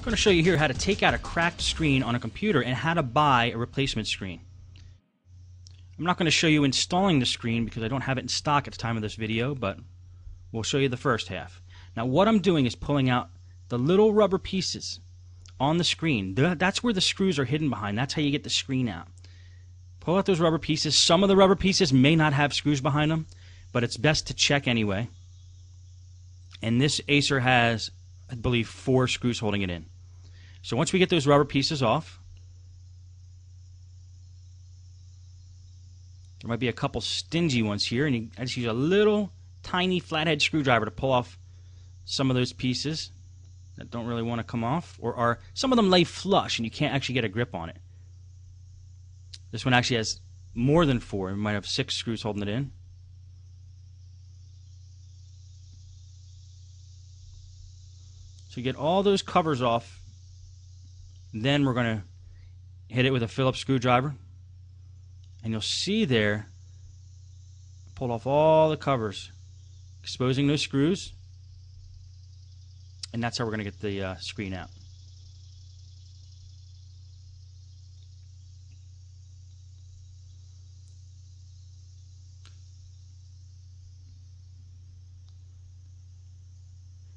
I'm going to show you here how to take out a cracked screen on a computer and how to buy a replacement screen. I'm not going to show you installing the screen because I don't have it in stock at the time of this video, but we'll show you the first half. Now what I'm doing is pulling out the little rubber pieces on the screen. That's where the screws are hidden behind. That's how you get the screen out. Pull out those rubber pieces. Some of the rubber pieces may not have screws behind them, but it's best to check anyway. And this Acer has, I believe, 4 screws holding it in. So once we get those rubber pieces off, there might be a couple stingy ones here, and I just use a little tiny flathead screwdriver to pull off some of those pieces that don't really want to come off, or some of them lay flush and you can't actually get a grip on it. This one actually has more than 4. It might have 6 screws holding it in. So you get all those covers off. Then we're going to hit it with a Phillips screwdriver. And you'll see there, I pulled off all the covers, exposing those screws. And that's how we're going to get the screen out.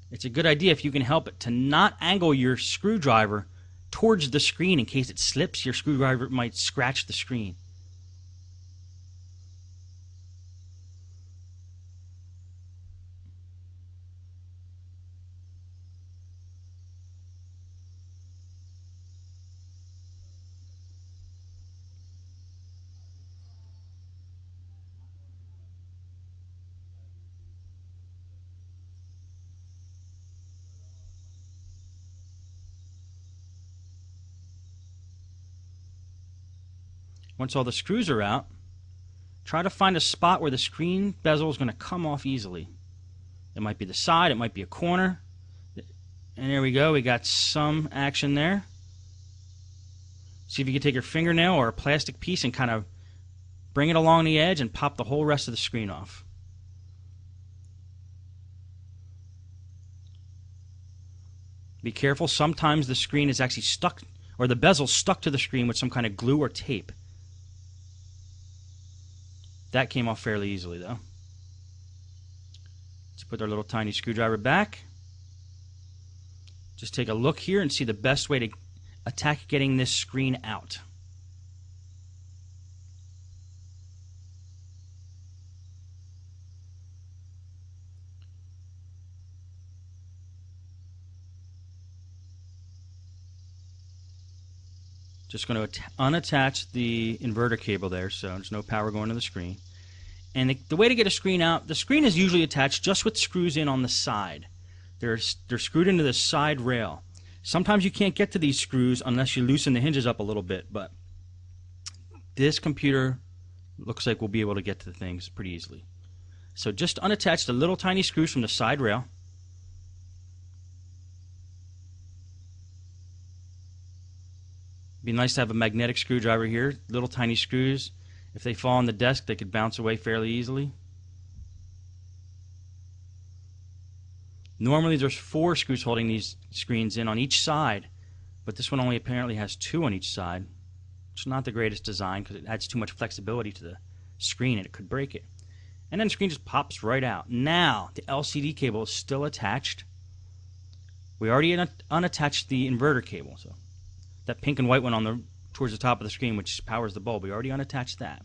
It's a good idea, if you can help it, to not angle your screwdriver towards the screen in case it slips. Your screwdriver might scratch the screen. Once all the screws are out, try to find a spot where the screen bezel is going to come off easily. It might be the side, it might be a corner. And there we go, we got some action there. See if you can take your fingernail or a plastic piece and kind of bring it along the edge and pop the whole rest of the screen off. Be careful, sometimes the screen is actually stuck, or the bezel stuck to the screen with some kind of glue or tape. That came off fairly easily though. Let's put our little tiny screwdriver back. Just take a look here and see the best way to attack getting this screen out. Just going to unattach the inverter cable there, so there's no power going to the screen. And the way to get a screen out, the screen is usually attached just with screws in on the side. They're screwed into the side rail. Sometimes you can't get to these screws unless you loosen the hinges up a little bit, but this computer looks like we'll be able to get to the things pretty easily. So just unattach the little tiny screws from the side rail. Be nice to have a magnetic screwdriver here. Little tiny screws. If they fall on the desk, they could bounce away fairly easily. Normally there's 4 screws holding these screens in on each side, but this one only apparently has 2 on each side. It's not the greatest design because it adds too much flexibility to the screen and it could break it. And then the screen just pops right out. Now the LCD cable is still attached. We already unattached the inverter cable, so that pink and white one towards the top of the screen, which powers the bulb, we already unattached that.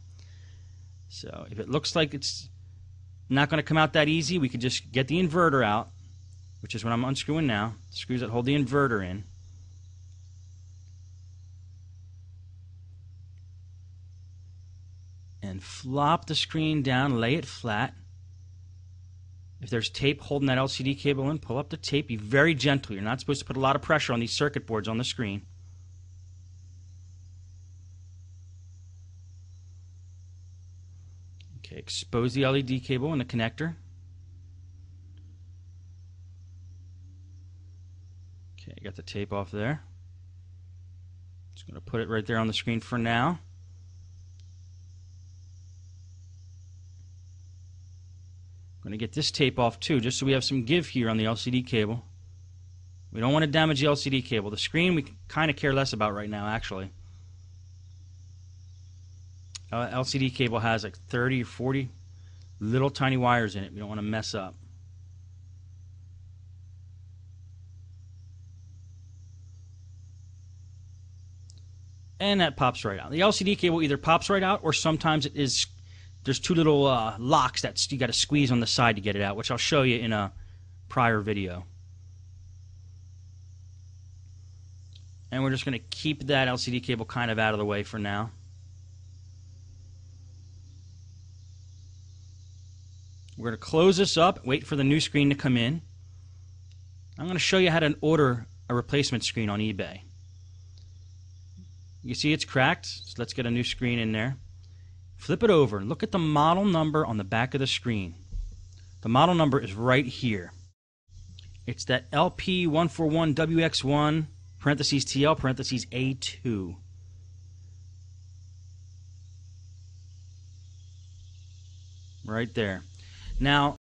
So if it looks like it's not going to come out that easy, we could just get the inverter out, which is what I'm unscrewing now, the screws that hold the inverter in. And flop the screen down, lay it flat. If there's tape holding that LCD cable in, pull up the tape. Be very gentle. You're not supposed to put a lot of pressure on these circuit boards on the screen. Okay, expose the LED cable and the connector. Okay, got the tape off there. Just going to put it right there on the screen for now. I'm going to get this tape off too, just so we have some give here on the LCD cable. We don't want to damage the LCD cable. The screen we kind of care less about right now, actually. LCD cable has like 30 or 40 little tiny wires in it. We don't want to mess up. And that pops right out. The LCD cable either pops right out, or sometimes it is. There's two little locks that you got to squeeze on the side to get it out, which I'll show you in a prior video. And we're just going to keep that LCD cable kind of out of the way for now. We're going to close this up, wait for the new screen to come in. I'm going to show you how to order a replacement screen on eBay. You see it's cracked, so let's get a new screen in there. Flip it over and look at the model number on the back of the screen. The model number is right here. It's that LP141WX1 parentheses TL parentheses A2. Right there. Now,